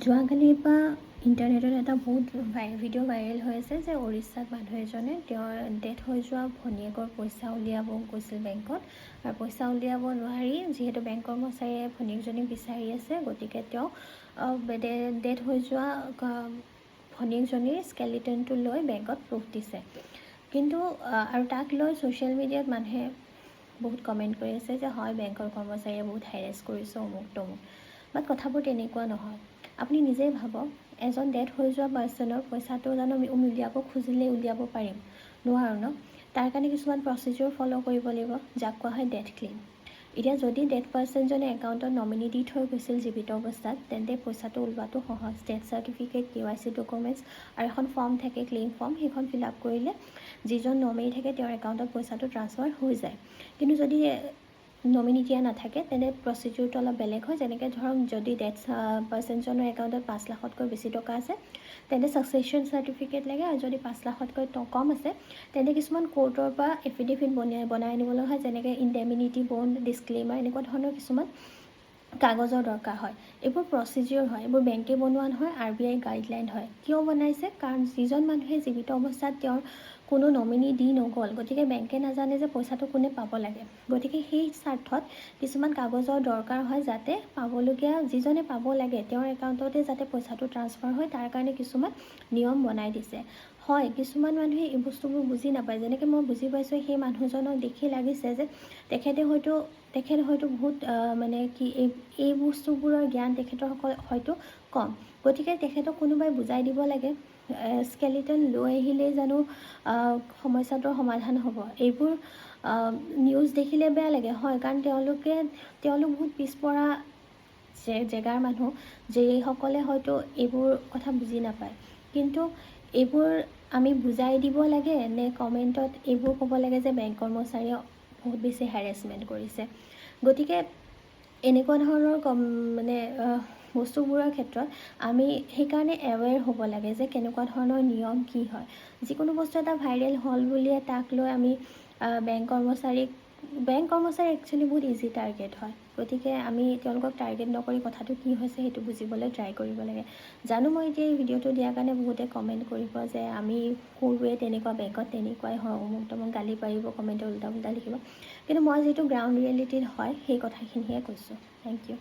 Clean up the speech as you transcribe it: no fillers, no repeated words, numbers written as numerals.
যোৱাকালিৰ পৰা ইণ্টাৰনেটত এটা বহুত ভিডিঅ' ভাইৰেল হৈ আছে যে উৰিষ্যাত মানুহ এজনে তেওঁৰ ডেথ হৈ যোৱা ভনীয়েকৰ পইচা উলিয়াব গৈছিল বেংকত আৰু পইচা উলিয়াব নোৱাৰি যিহেতু বেংক কৰ্মচাৰীয়ে ভনীয়েকজনীক বিচাৰি আছে গতিকে তেওঁ ডেথ হৈ যোৱা ভনীয়েকজনীৰ স্কেলিটনটো লৈ বেংকত প্ৰুফ দিছে কিন্তু আৰু তাক লৈ ছ'চিয়েল মিডিয়াত মানুহে বহুত কমেণ্ট কৰি আছে যে হয় বেংকৰ কৰ্মচাৰীয়ে বহুত হেৰেছ কৰিছে অমুক তমুক বাট কথাবোৰ তেনেকুৱা নহয় আপুনি নিজেই ভাবক এজন ডেথ হৈ যোৱা পাৰ্চনৰ পইচাটো জানো আমি উলিয়াব খুজিলে উলিয়াব পাৰিম নোৱাৰোঁ ন তাৰ কাৰণে কিছুমান প্ৰচিডিউৰ ফ'ল' কৰিব লাগিব যাক কোৱা হয় ডেথ ক্লেইম এতিয়া যদি ডেথ পাৰ্চনজনে একাউণ্টত নমিনি দি থৈ গৈছিল জীৱিত অৱস্থাত তেন্তে পইচাটো ওলোৱাটো সহজ ডেথ চাৰ্টিফিকেট KYC ডকুমেণ্টছ আৰু এখন ফৰ্ম থাকে ক্লেইম ফৰ্ম সেইখন ফিল আপ কৰিলে যিজন নমিনি থাকে তেওঁৰ একাউণ্টত পইচাটো ট্ৰান্সফাৰ হৈ যায় কিন্তু যদি নমিনি দিয়া নাথাকে তেনে প্ৰচিডিউৰটো অলপ বেলেগ হয় যেনেকৈ ধৰক যদি ডেথ পাৰ্চনজনৰ একাউণ্টত 5 লাখতকৈ বেছি টকা আছে তেন্তে ছাকচেছন চাৰ্টিফিকেট লাগে আৰু যদি 5 লাখতকৈ কম আছে তেন্তে কিছুমান কোৰ্টৰ পৰা এফিডেভিট বনাই আনিবলৈ হয় যেনেকৈ ইণ্ডেমিনিটি বণ্ড ডিছক্লেইমাৰ এনেকুৱা ধৰণৰ কিছুমান কাগজৰ দৰকাৰ হয় এইবোৰ প্ৰচিডিউৰ হয় এইবোৰ বেংকে বনোৱা নহয় RBI গাইডলাইন হয় কিয় বনাইছে কাৰণ যিজন মানুহে জীৱিত অৱস্থাত তেওঁৰ কোনো নমিনি দি নগ'ল গতিকে বেংকে নাজানে যে পইচাটো কোনে পাব লাগে গতিকে সেই স্বাৰ্থত কিছুমান কাগজৰ দৰকাৰ হয় যাতে পাবলগীয়া যিজনে পাব লাগে তেওঁৰ একাউণ্টতে যাতে পইচাটো ট্ৰান্সফাৰ হয় তাৰ কাৰণে কিছুমান নিয়ম বনাই দিছে হয় কিছুমান মানুহে এই বস্তুবোৰ বুজি নাপায় যেনেকৈ মই বুজি পাইছোঁ সেই মানুহজনক দেখি লাগিছে যে তেখেতে হয়তো বহুত মানে কি এই বস্তুবোৰৰ জ্ঞান তেখেতৰ হয়তো কম গতিকে তেখেতক কোনোবাই বুজাই দিব লাগে স্কেলিটন লৈ আহিলেই জানো সমস্যাটোৰ সমাধান হ'ব এইবোৰ নিউজ দেখিলে বেয়া লাগে হয় কাৰণ তেওঁলোক বহুত পিছপৰা জেগাৰ মানুহ যিসকলে হয়তো এইবোৰ কথা বুজি নাপায় কিন্তু এইবোৰ আমি বুজাই দিব লাগে নে কমেণ্টত এইবোৰ ক'ব লাগে যে বেংক কৰ্মচাৰীয়ে বহুত বেছি হেৰেছমেণ্ট কৰিছে গতিকে এনেকুৱা ধৰণৰ মানে বস্তুবোৰৰ ক্ষেত্ৰত আমি সেইকাৰণে এৱেৰ হ'ব লাগে যে কেনেকুৱা ধৰণৰ নিয়ম কি হয় যিকোনো বস্তু এটা ভাইৰেল হ'ল বুলিয়ে তাক লৈ আমি বেংক কৰ্মচাৰী একচুৱেলি বহুত ইজি টাৰ্গেট হয় গতিকে আমি তেওঁলোকক টাৰ্গেট নকৰি কথাটো কি হৈছে সেইটো বুজিবলৈ ট্ৰাই কৰিব লাগে জানো মই এতিয়া এই ভিডিঅ'টো দিয়াৰ কাৰণে বহুতে কমেণ্ট কৰিব যে আমি সৰুৱে তেনেকুৱা বেংকত তেনেকুৱাই হয় অমুক তমুক গালি পাৰিব কমেণ্টে উল্টা পুল্টা লিখিব কিন্তু মই যিটো গ্ৰাউণ্ড ৰিয়েলিটিত হয় সেই কথাখিনিহে কৈছোঁ থেংক ইউ